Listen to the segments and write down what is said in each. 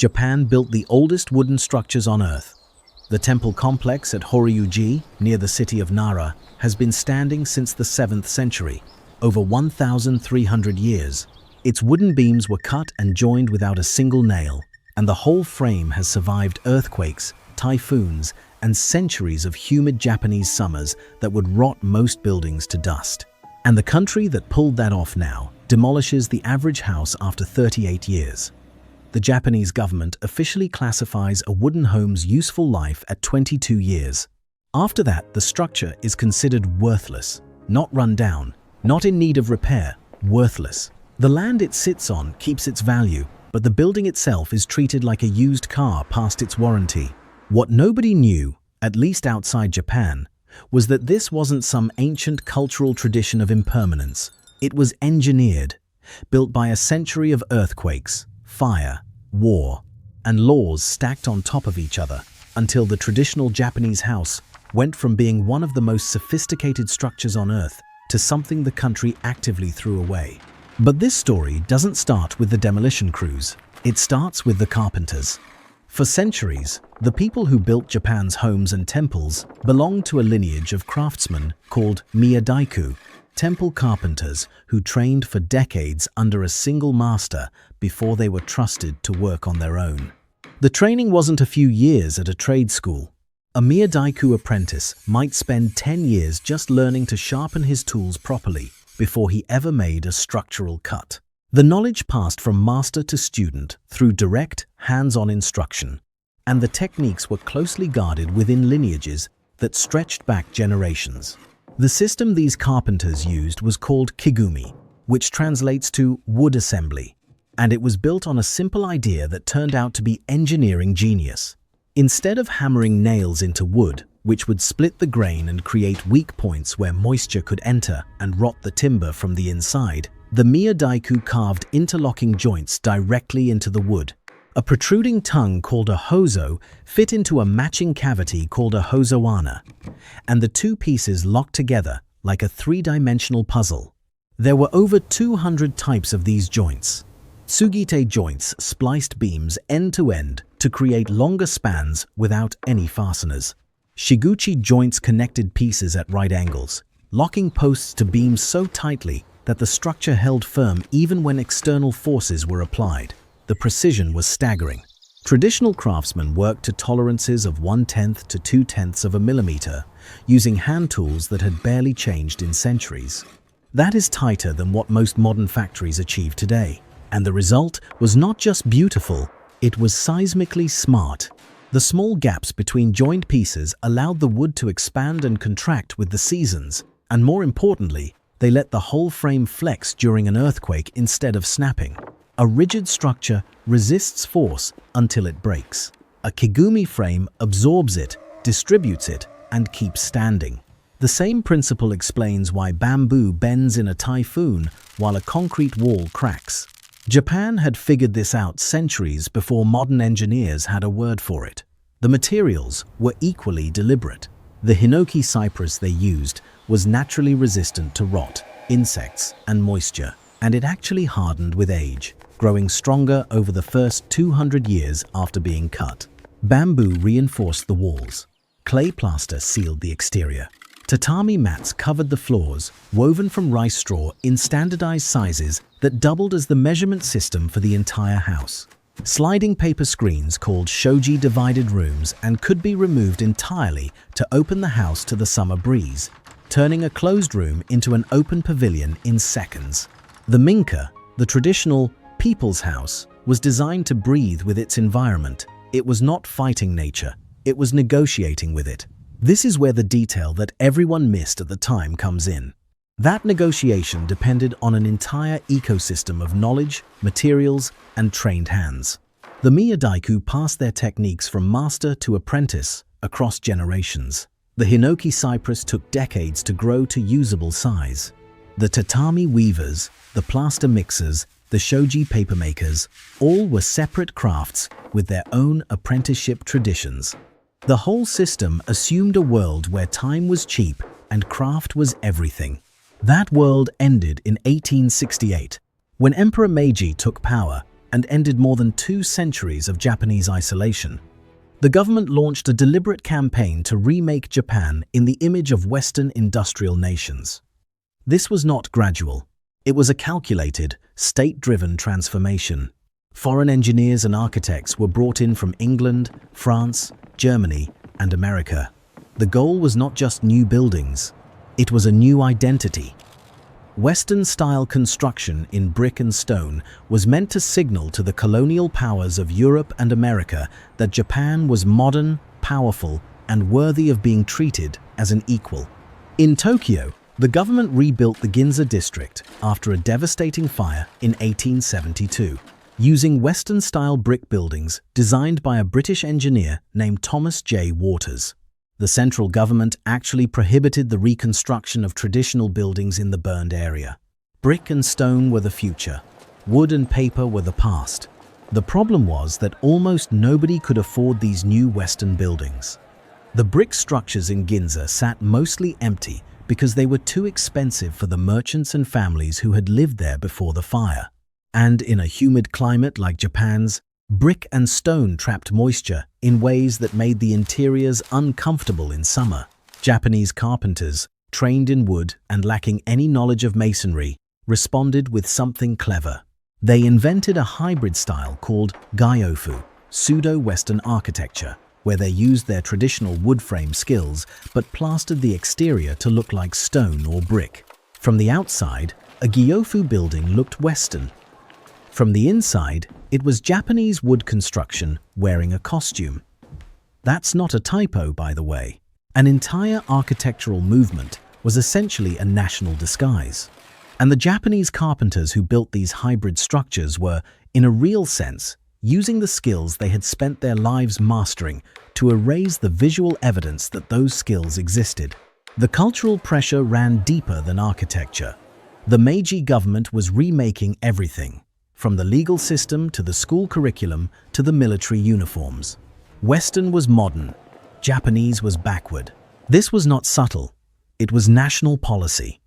Japan built the oldest wooden structures on Earth. The temple complex at Horyu-ji, near the city of Nara, has been standing since the 7th century, over 1,300 years. Its wooden beams were cut and joined without a single nail, and the whole frame has survived earthquakes, typhoons, and centuries of humid Japanese summers that would rot most buildings to dust. And the country that pulled that off now demolishes the average house after 38 years. The Japanese government officially classifies a wooden home's useful life at 22 years. After that, the structure is considered worthless, not run down, not in need of repair, worthless. The land it sits on keeps its value, but the building itself is treated like a used car past its warranty. What nobody knew, at least outside Japan, was that this wasn't some ancient cultural tradition of impermanence. It was engineered, built by a century of earthquakes, fire, war, and laws stacked on top of each other, until the traditional Japanese house went from being one of the most sophisticated structures on Earth to something the country actively threw away. But this story doesn't start with the demolition crews. It starts with the carpenters. For centuries, the people who built Japan's homes and temples belonged to a lineage of craftsmen called miyadaiku, temple carpenters who trained for decades under a single master before they were trusted to work on their own. The training wasn't a few years at a trade school. A miyadaiku apprentice might spend 10 years just learning to sharpen his tools properly before he ever made a structural cut. The knowledge passed from master to student through direct, hands-on instruction, and the techniques were closely guarded within lineages that stretched back generations. The system these carpenters used was called Kigumi, which translates to wood assembly, and it was built on a simple idea that turned out to be engineering genius. Instead of hammering nails into wood, which would split the grain and create weak points where moisture could enter and rot the timber from the inside, the miyadaiku carved interlocking joints directly into the wood. A protruding tongue called a hozo fit into a matching cavity called a hozoana, and the two pieces locked together like a three-dimensional puzzle. There were over 200 types of these joints. Tsugite joints spliced beams end-to-end to create longer spans without any fasteners. Shiguchi joints connected pieces at right angles, locking posts to beams so tightly that the structure held firm even when external forces were applied. The precision was staggering. Traditional craftsmen worked to tolerances of 1/10 to 2/10 of a millimeter, using hand tools that had barely changed in centuries. That is tighter than what most modern factories achieve today. And the result was not just beautiful, it was seismically smart. The small gaps between joined pieces allowed the wood to expand and contract with the seasons, and more importantly, they let the whole frame flex during an earthquake instead of snapping. A rigid structure resists force until it breaks. A Kigumi frame absorbs it, distributes it, and keeps standing. The same principle explains why bamboo bends in a typhoon while a concrete wall cracks. Japan had figured this out centuries before modern engineers had a word for it. The materials were equally deliberate. The hinoki cypress they used was naturally resistant to rot, insects, and moisture, and it actually hardened with age, growing stronger over the first 200 years after being cut. Bamboo reinforced the walls. Clay plaster sealed the exterior. Tatami mats covered the floors, woven from rice straw in standardized sizes that doubled as the measurement system for the entire house. Sliding paper screens called shoji divided rooms and could be removed entirely to open the house to the summer breeze, turning a closed room into an open pavilion in seconds. The minka, the traditional people's house, was designed to breathe with its environment. It was not fighting nature, it was negotiating with it. This is where the detail that everyone missed at the time comes in. That negotiation depended on an entire ecosystem of knowledge, materials, and trained hands. The miyadaiku passed their techniques from master to apprentice across generations. The hinoki cypress took decades to grow to usable size. The tatami weavers, the plaster mixers, the shoji papermakers, all were separate crafts with their own apprenticeship traditions. The whole system assumed a world where time was cheap and craft was everything. That world ended in 1868. When Emperor Meiji took power, and ended more than 2 centuries of Japanese isolation. The government launched a deliberate campaign to remake Japan in the image of Western industrial nations. This was not gradual. It was a calculated, state-driven transformation. Foreign engineers and architects were brought in from England, France, Germany, and America. The goal was not just new buildings. It was a new identity. Western-style construction in brick and stone was meant to signal to the colonial powers of Europe and America that Japan was modern, powerful, and worthy of being treated as an equal. In Tokyo, the government rebuilt the Ginza district after a devastating fire in 1872, using Western-style brick buildings designed by a British engineer named Thomas J. Waters. The central government actually prohibited the reconstruction of traditional buildings in the burned area. Brick and stone were the future. Wood and paper were the past. The problem was that almost nobody could afford these new Western buildings. The brick structures in Ginza sat mostly empty because they were too expensive for the merchants and families who had lived there before the fire. And in a humid climate like Japan's, brick and stone trapped moisture in ways that made the interiors uncomfortable in summer. Japanese carpenters, trained in wood and lacking any knowledge of masonry, responded with something clever. They invented a hybrid style called gyofu, pseudo-Western architecture, where they used their traditional wood frame skills but plastered the exterior to look like stone or brick. From the outside, a gyofu building looked Western. From the inside, it was Japanese wood construction wearing a costume. That's not a typo, by the way. An entire architectural movement was essentially a national disguise. And the Japanese carpenters who built these hybrid structures were, in a real sense, using the skills they had spent their lives mastering to erase the visual evidence that those skills existed. The cultural pressure ran deeper than architecture. The Meiji government was remaking everything, from the legal system to the school curriculum to the military uniforms. Western was modern, Japanese was backward. This was not subtle, it was national policy.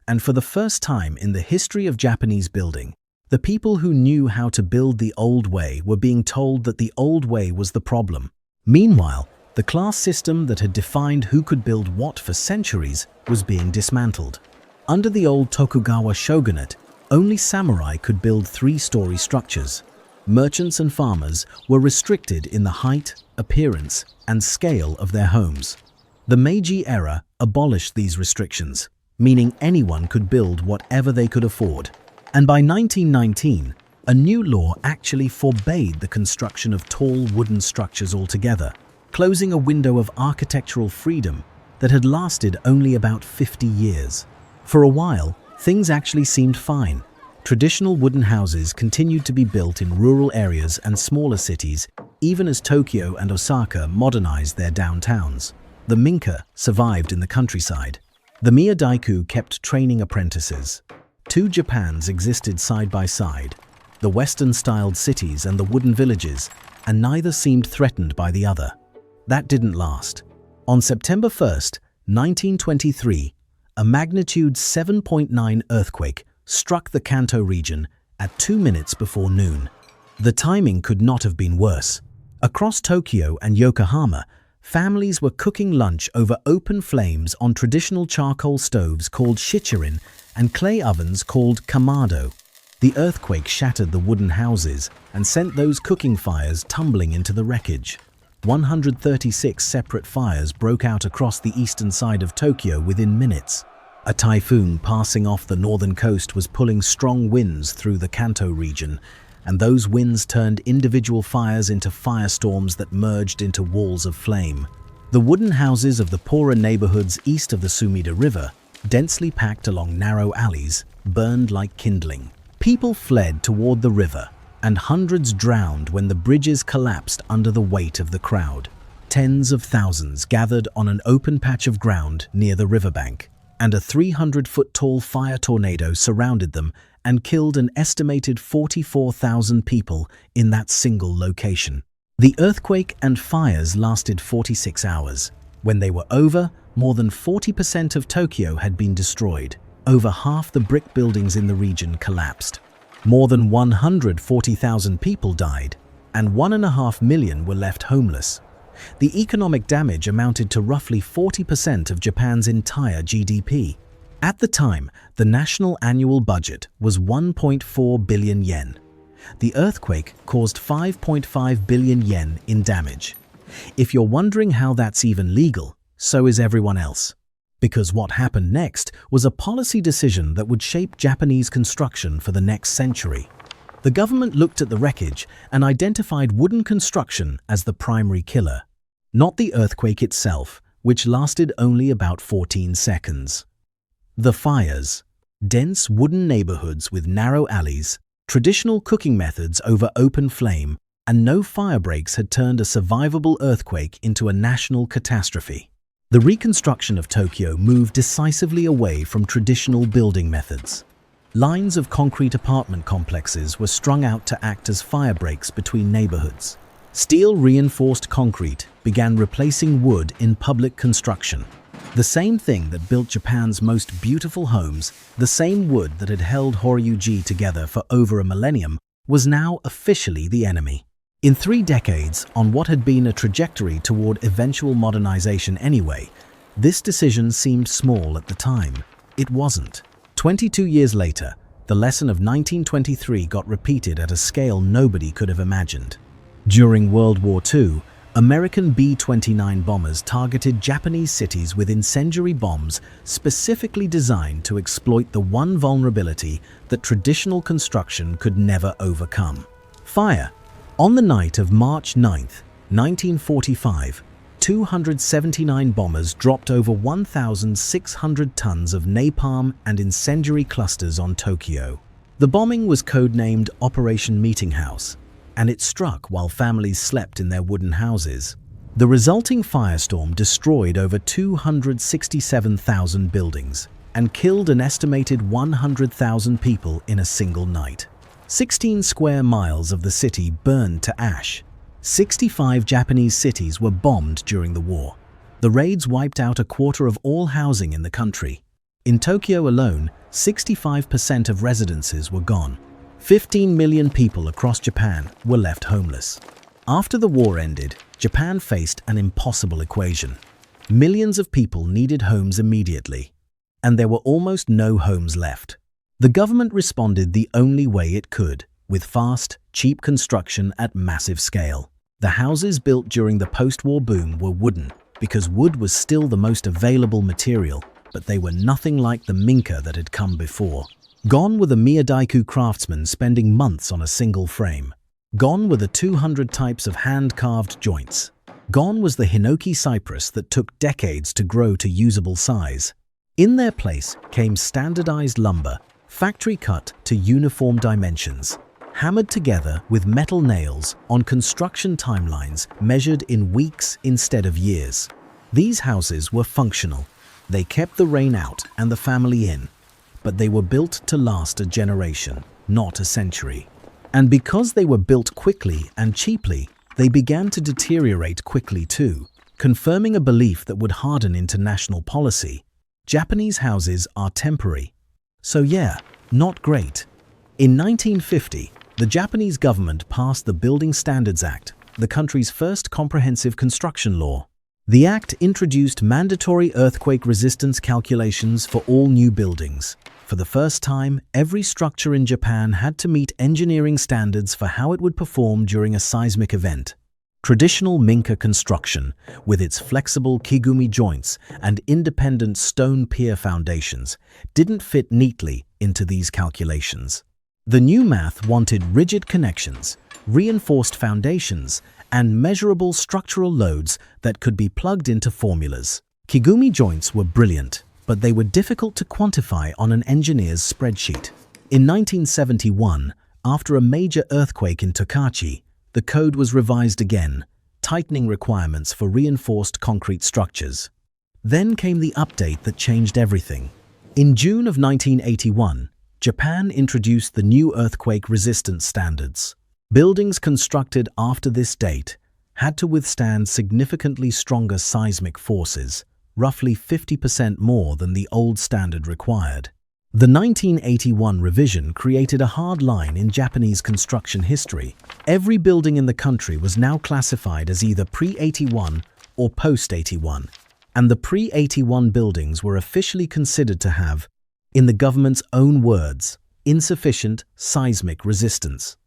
And for the first time in the history of Japanese building, the people who knew how to build the old way were being told that the old way was the problem. Meanwhile, the class system that had defined who could build what for centuries was being dismantled. Under the old Tokugawa shogunate, only samurai could build 3-story structures. Merchants and farmers were restricted in the height, appearance, and scale of their homes. The Meiji era abolished these restrictions, meaning anyone could build whatever they could afford. And by 1919, a new law actually forbade the construction of tall wooden structures altogether, closing a window of architectural freedom that had lasted only about 50 years. For a while, things actually seemed fine. Traditional wooden houses continued to be built in rural areas and smaller cities, even as Tokyo and Osaka modernized their downtowns. The minka survived in the countryside. The miyadaiku kept training apprentices. 2 Japans existed side by side, the Western-styled cities and the wooden villages, and neither seemed threatened by the other. That didn't last. On September 1st, 1923, a magnitude 7.9 earthquake struck the Kanto region at 2 minutes before noon. The timing could not have been worse. Across Tokyo and Yokohama, families were cooking lunch over open flames on traditional charcoal stoves called shichirin and clay ovens called kamado. The earthquake shattered the wooden houses and sent those cooking fires tumbling into the wreckage. 136 separate fires broke out across the eastern side of Tokyo within minutes. A typhoon passing off the northern coast was pulling strong winds through the Kanto region, and those winds turned individual fires into firestorms that merged into walls of flame. The wooden houses of the poorer neighborhoods east of the Sumida River, densely packed along narrow alleys, burned like kindling. People fled toward the river, and hundreds drowned when the bridges collapsed under the weight of the crowd. Tens of thousands gathered on an open patch of ground near the riverbank, and a 300-foot-tall fire tornado surrounded them and killed an estimated 44,000 people in that single location. The earthquake and fires lasted 46 hours. When they were over, more than 40% of Tokyo had been destroyed. Over half the brick buildings in the region collapsed. More than 140,000 people died, and 1.5 million were left homeless. The economic damage amounted to roughly 40% of Japan's entire GDP. At the time, the national annual budget was 1.4 billion yen. The earthquake caused 5.5 billion yen in damage. If you're wondering how that's even legal, so is everyone else. Because what happened next was a policy decision that would shape Japanese construction for the next century. The government looked at the wreckage and identified wooden construction as the primary killer, not the earthquake itself, which lasted only about 14 seconds. The fires. Dense wooden neighborhoods with narrow alleys, traditional cooking methods over open flame, and no fire breaks had turned a survivable earthquake into a national catastrophe. The reconstruction of Tokyo moved decisively away from traditional building methods. Lines of concrete apartment complexes were strung out to act as fire breaks between neighborhoods. Steel-reinforced concrete began replacing wood in public construction. The same thing that built Japan's most beautiful homes, the same wood that had held Horyu-ji together for over a millennium, was now officially the enemy. In 3 decades, on what had been a trajectory toward eventual modernization anyway, this decision seemed small at the time. It wasn't. 22 years later, the lesson of 1923 got repeated at a scale nobody could have imagined. During World War II, American B-29 bombers targeted Japanese cities with incendiary bombs specifically designed to exploit the one vulnerability that traditional construction could never overcome: fire. On the night of March 9, 1945, 279 bombers dropped over 1,600 tons of napalm and incendiary clusters on Tokyo. The bombing was codenamed Operation Meeting House, and it struck while families slept in their wooden houses. The resulting firestorm destroyed over 267,000 buildings and killed an estimated 100,000 people in a single night. 16 square miles of the city burned to ash. 65 Japanese cities were bombed during the war. The raids wiped out a quarter of all housing in the country. In Tokyo alone, 65% of residences were gone. 15 million people across Japan were left homeless. After the war ended, Japan faced an impossible equation. Millions of people needed homes immediately, and there were almost no homes left. The government responded the only way it could, with fast, cheap construction at massive scale. The houses built during the post-war boom were wooden, because wood was still the most available material, but they were nothing like the minka that had come before. Gone were the miyadaiku craftsmen spending months on a single frame. Gone were the 200 types of hand-carved joints. Gone was the hinoki cypress that took decades to grow to usable size. In their place came standardized lumber, factory cut to uniform dimensions, hammered together with metal nails on construction timelines measured in weeks instead of years. These houses were functional. They kept the rain out and the family in, but they were built to last a generation, not a century. And because they were built quickly and cheaply, they began to deteriorate quickly too, confirming a belief that would harden into national policy. Japanese houses are temporary. So yeah, not great. In 1950, the Japanese government passed the Building Standards Act, the country's first comprehensive construction law. The act introduced mandatory earthquake resistance calculations for all new buildings. For the first time, every structure in Japan had to meet engineering standards for how it would perform during a seismic event. Traditional minka construction, with its flexible Kigumi joints and independent stone pier foundations, didn't fit neatly into these calculations. The new math wanted rigid connections, reinforced foundations, and measurable structural loads that could be plugged into formulas. Kigumi joints were brilliant, but they were difficult to quantify on an engineer's spreadsheet. In 1971, after a major earthquake in Tokachi, the code was revised again, tightening requirements for reinforced concrete structures. Then came the update that changed everything. In June of 1981, Japan introduced the new earthquake resistance standards. Buildings constructed after this date had to withstand significantly stronger seismic forces, roughly 50% more than the old standard required. The 1981 revision created a hard line in Japanese construction history. Every building in the country was now classified as either pre-81 or post-81, and the pre-81 buildings were officially considered to have, in the government's own words, insufficient seismic resistance.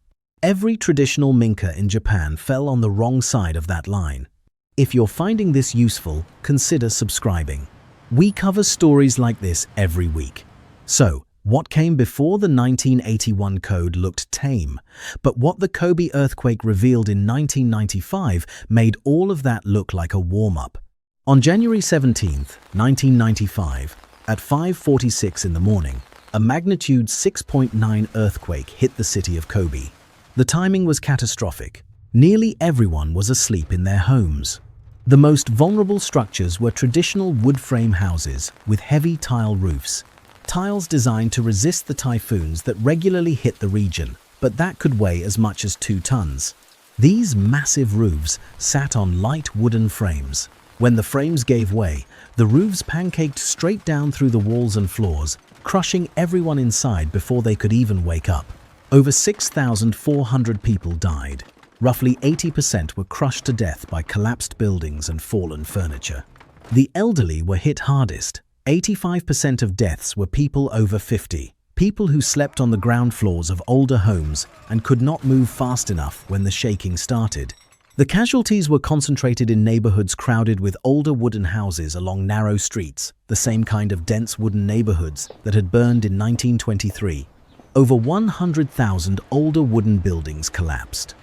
Every traditional minka in Japan fell on the wrong side of that line. If you're finding this useful, consider subscribing. We cover stories like this every week. So, what came before the 1981 code looked tame, but what the Kobe earthquake revealed in 1995 made all of that look like a warm-up. On January 17, 1995, at 5:46 in the morning, a magnitude 6.9 earthquake hit the city of Kobe. The timing was catastrophic. Nearly everyone was asleep in their homes. The most vulnerable structures were traditional wood frame houses with heavy tile roofs. Tiles designed to resist the typhoons that regularly hit the region, but that could weigh as much as 2 tons. These massive roofs sat on light wooden frames. When the frames gave way, the roofs pancaked straight down through the walls and floors, crushing everyone inside before they could even wake up. Over 6,400 people died. Roughly 80% were crushed to death by collapsed buildings and fallen furniture. The elderly were hit hardest. 85% of deaths were people over 50, people who slept on the ground floors of older homes and could not move fast enough when the shaking started. The casualties were concentrated in neighborhoods crowded with older wooden houses along narrow streets, the same kind of dense wooden neighborhoods that had burned in 1923. Over 100,000 older wooden buildings collapsed.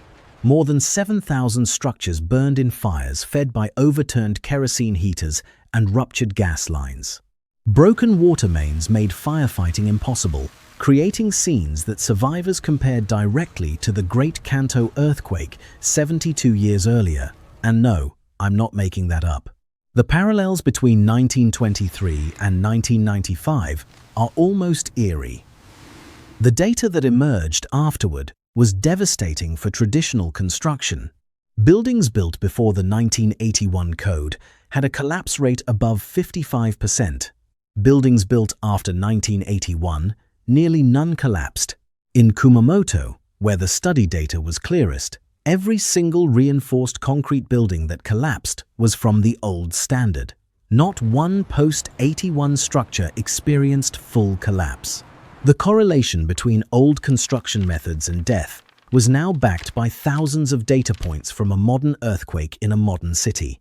More than 7,000 structures burned in fires fed by overturned kerosene heaters and ruptured gas lines. Broken water mains made firefighting impossible, creating scenes that survivors compared directly to the Great Kanto earthquake 72 years earlier. And no, I'm not making that up. The parallels between 1923 and 1995 are almost eerie. The data that emerged afterward was devastating for traditional construction. Buildings built before the 1981 code had a collapse rate above 55%. Buildings built after 1981, nearly none collapsed. In Kumamoto, where the study data was clearest, every single reinforced concrete building that collapsed was from the old standard. Not one post-81 structure experienced full collapse. The correlation between old construction methods and death was now backed by thousands of data points from a modern earthquake in a modern city.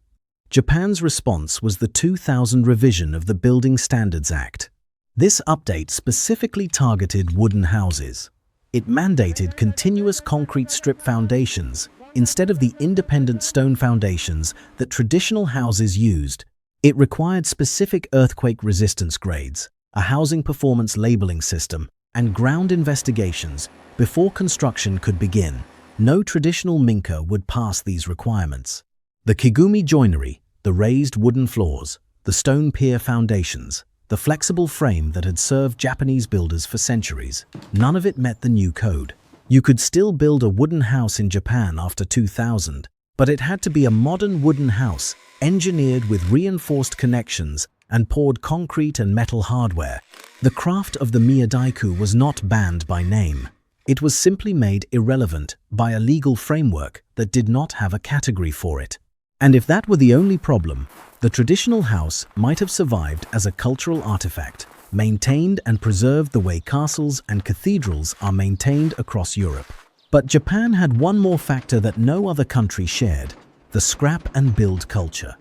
Japan's response was the 2000 revision of the Building Standards Act. This update specifically targeted wooden houses. It mandated continuous concrete strip foundations instead of the independent stone foundations that traditional houses used. It required specific earthquake resistance grades, a housing performance labeling system, and ground investigations before construction could begin. No traditional minka would pass these requirements. The Kigumi joinery, the raised wooden floors, the stone pier foundations, the flexible frame that had served Japanese builders for centuries, none of it met the new code. You could still build a wooden house in Japan after 2000, but it had to be a modern wooden house, engineered with reinforced connections and poured concrete and metal hardware. The craft of the miyadaiku was not banned by name. It was simply made irrelevant by a legal framework that did not have a category for it. And if that were the only problem, the traditional house might have survived as a cultural artifact, maintained and preserved the way castles and cathedrals are maintained across Europe. But Japan had one more factor that no other country shared: the scrap and build culture.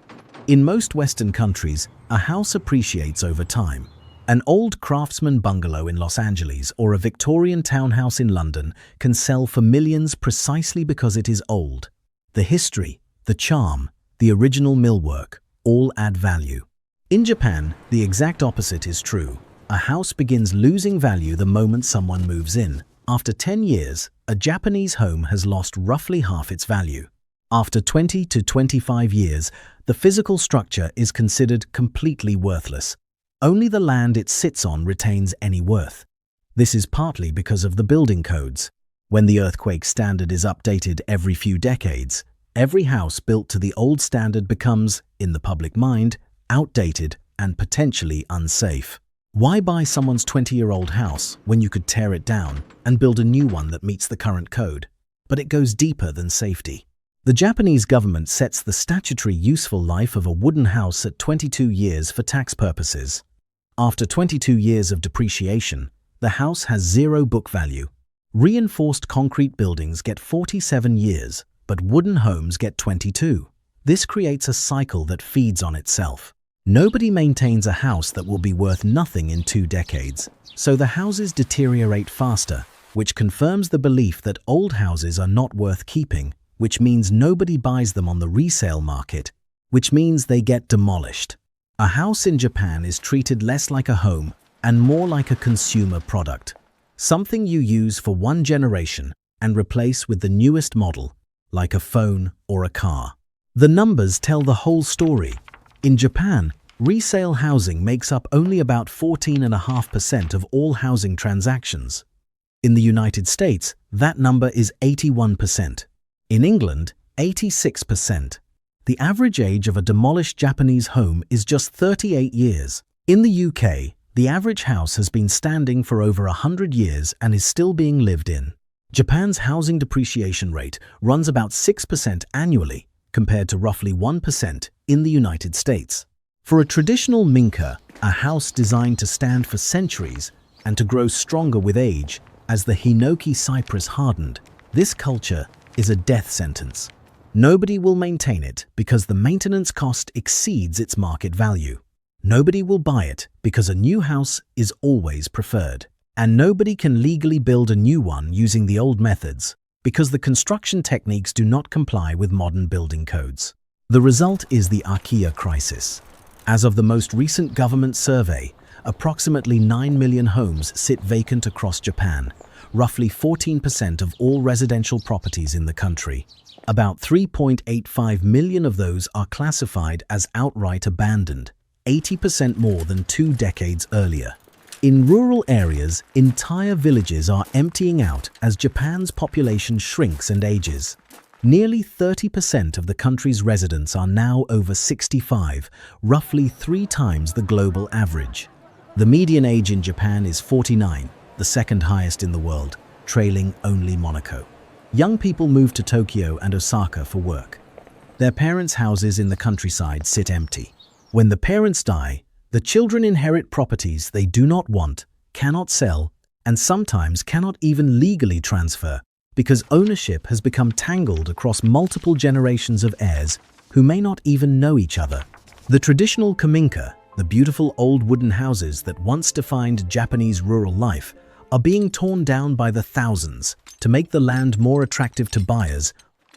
In most Western countries, a house appreciates over time. An old craftsman bungalow in Los Angeles or a Victorian townhouse in London can sell for millions precisely because it is old. The history, the charm, the original millwork, all add value. In Japan, the exact opposite is true. A house begins losing value the moment someone moves in. After 10 years, a Japanese home has lost roughly half its value. After 20 to 25 years, the physical structure is considered completely worthless. Only the land it sits on retains any worth. This is partly because of the building codes. When the earthquake standard is updated every few decades, every house built to the old standard becomes, in the public mind, outdated and potentially unsafe. Why buy someone's 20-year-old house when you could tear it down and build a new one that meets the current code? But it goes deeper than safety. The Japanese government sets the statutory useful life of a wooden house at 22 years for tax purposes. After 22 years of depreciation, the house has zero book value. Reinforced concrete buildings get 47 years, but wooden homes get 22. This creates a cycle that feeds on itself. Nobody maintains a house that will be worth nothing in 2 decades, so the houses deteriorate faster, which confirms the belief that old houses are not worth keeping, which means nobody buys them on the resale market, which means they get demolished. A house in Japan is treated less like a home and more like a consumer product, something you use for 1 generation and replace with the newest model, like a phone or a car. The numbers tell the whole story. In Japan, resale housing makes up only about 14.5% of all housing transactions. In the United States, that number is 81%. In England, 86%. The average age of a demolished Japanese home is just 38 years. In the UK, the average house has been standing for over 100 years and is still being lived in. Japan's housing depreciation rate runs about 6% annually, compared to roughly 1% in the United States. For a traditional minka, a house designed to stand for centuries and to grow stronger with age, as the hinoki cypress hardened, this culture is a death sentence. Nobody will maintain it because the maintenance cost exceeds its market value. Nobody will buy it because a new house is always preferred. And nobody can legally build a new one using the old methods, because the construction techniques do not comply with modern building codes. The result is the Akiya crisis. As of the most recent government survey, approximately 9 million homes sit vacant across Japan, roughly 14% of all residential properties in the country. About 3.85 million of those are classified as outright abandoned, 80% more than 2 decades earlier. In rural areas, entire villages are emptying out as Japan's population shrinks and ages. Nearly 30% of the country's residents are now over 65, roughly 3 times the global average. The median age in Japan is 49, the second highest in the world, trailing only Monaco. Young people move to Tokyo and Osaka for work. Their parents' houses in the countryside sit empty. When the parents die, the children inherit properties they do not want, cannot sell, and sometimes cannot even legally transfer, because ownership has become tangled across multiple generations of heirs who may not even know each other. The traditional Kominka, the beautiful old wooden houses that once defined Japanese rural life, are being torn down by the thousands to make the land more attractive to buyers,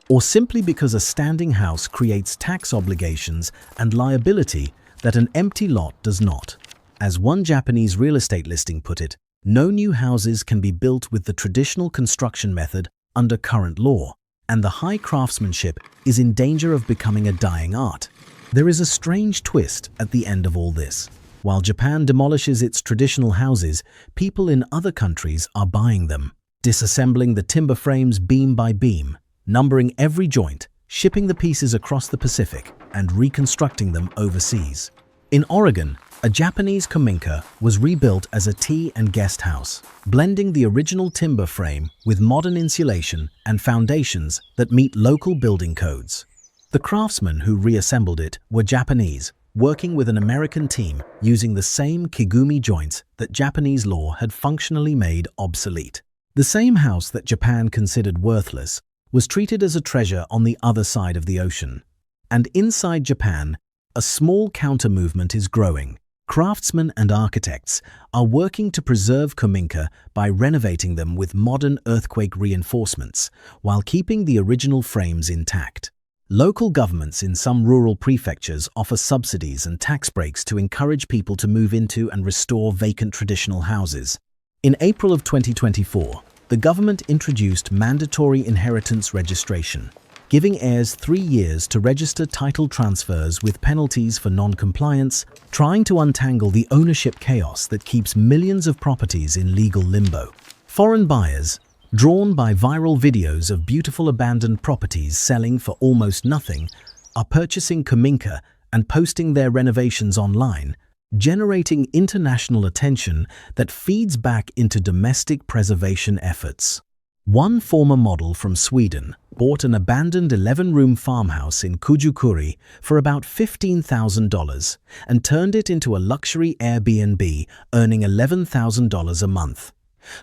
or simply because a standing house creates tax obligations and liability that an empty lot does not. As one Japanese real estate listing put it, no new houses can be built with the traditional construction method under current law, and the high craftsmanship is in danger of becoming a dying art. There is a strange twist at the end of all this. While Japan demolishes its traditional houses, people in other countries are buying them, disassembling the timber frames beam by beam, numbering every joint, shipping the pieces across the Pacific, and reconstructing them overseas. In Oregon, a Japanese Kominka was rebuilt as a tea and guest house, blending the original timber frame with modern insulation and foundations that meet local building codes. The craftsmen who reassembled it were Japanese, working with an American team using the same Kigumi joints that Japanese law had functionally made obsolete. The same house that Japan considered worthless was treated as a treasure on the other side of the ocean. And inside Japan, a small counter-movement is growing. Craftsmen and architects are working to preserve Kominka by renovating them with modern earthquake reinforcements, while keeping the original frames intact. Local governments in some rural prefectures offer subsidies and tax breaks to encourage people to move into and restore vacant traditional houses. In April of 2024, the government introduced mandatory inheritance registration, giving heirs 3 years to register title transfers with penalties for non-compliance, trying to untangle the ownership chaos that keeps millions of properties in legal limbo. Foreign buyers, drawn by viral videos of beautiful abandoned properties selling for almost nothing, are purchasing Kominka and posting their renovations online, generating international attention that feeds back into domestic preservation efforts. One former model from Sweden bought an abandoned 11-room farmhouse in Kujukuri for about $15,000 and turned it into a luxury Airbnb, earning $11,000 a month.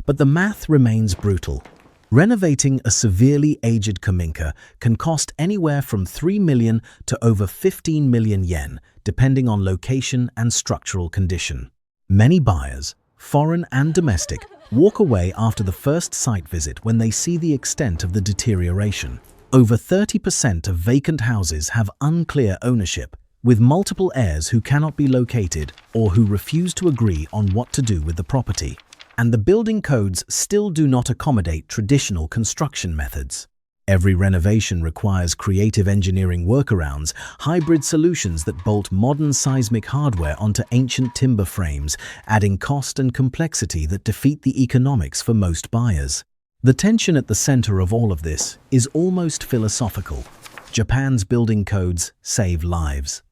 But the math remains brutal. Renovating a severely aged Kominka can cost anywhere from 3 million to over 15 million yen, depending on location and structural condition. Many buyers, foreign and domestic, walk away after the first site visit when they see the extent of the deterioration. Over 30% of vacant houses have unclear ownership, with multiple heirs who cannot be located or who refuse to agree on what to do with the property. And the building codes still do not accommodate traditional construction methods. Every renovation requires creative engineering workarounds, hybrid solutions that bolt modern seismic hardware onto ancient timber frames, adding cost and complexity that defeat the economics for most buyers. The tension at the center of all of this is almost philosophical. Japan's building codes save lives.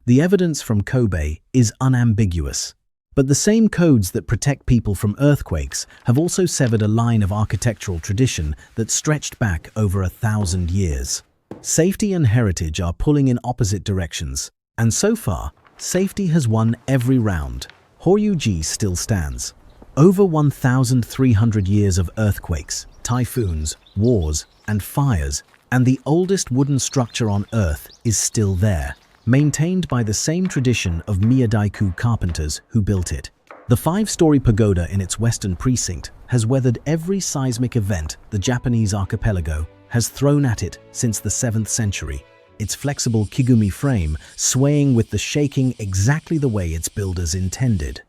The evidence from Kobe is unambiguous. But the same codes that protect people from earthquakes have also severed a line of architectural tradition that stretched back over 1,000 years. Safety and heritage are pulling in opposite directions, and so far, safety has won every round. Horyu-ji still stands. Over 1,300 years of earthquakes, typhoons, wars, and fires, and the oldest wooden structure on Earth is still there, maintained by the same tradition of miyadaiku carpenters who built it. The 5-story pagoda in its western precinct has weathered every seismic event the Japanese archipelago has thrown at it since the 7th century, its flexible Kigumi frame swaying with the shaking exactly the way its builders intended.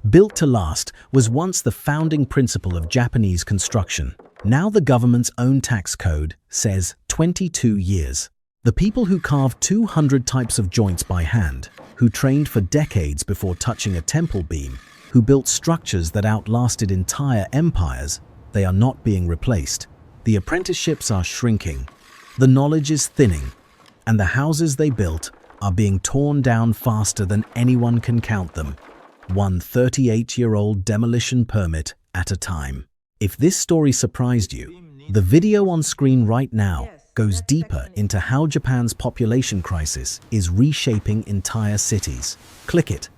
Built to last was once the founding principle of Japanese construction. Now the government's own tax code says 22 years. The people who carved 200 types of joints by hand, who trained for decades before touching a temple beam, who built structures that outlasted entire empires, they are not being replaced. The apprenticeships are shrinking, the knowledge is thinning, and the houses they built are being torn down faster than anyone can count them. One 38-year-old demolition permit at a time. If this story surprised you, the video on screen right now goes deeper into how Japan's population crisis is reshaping entire cities. Click it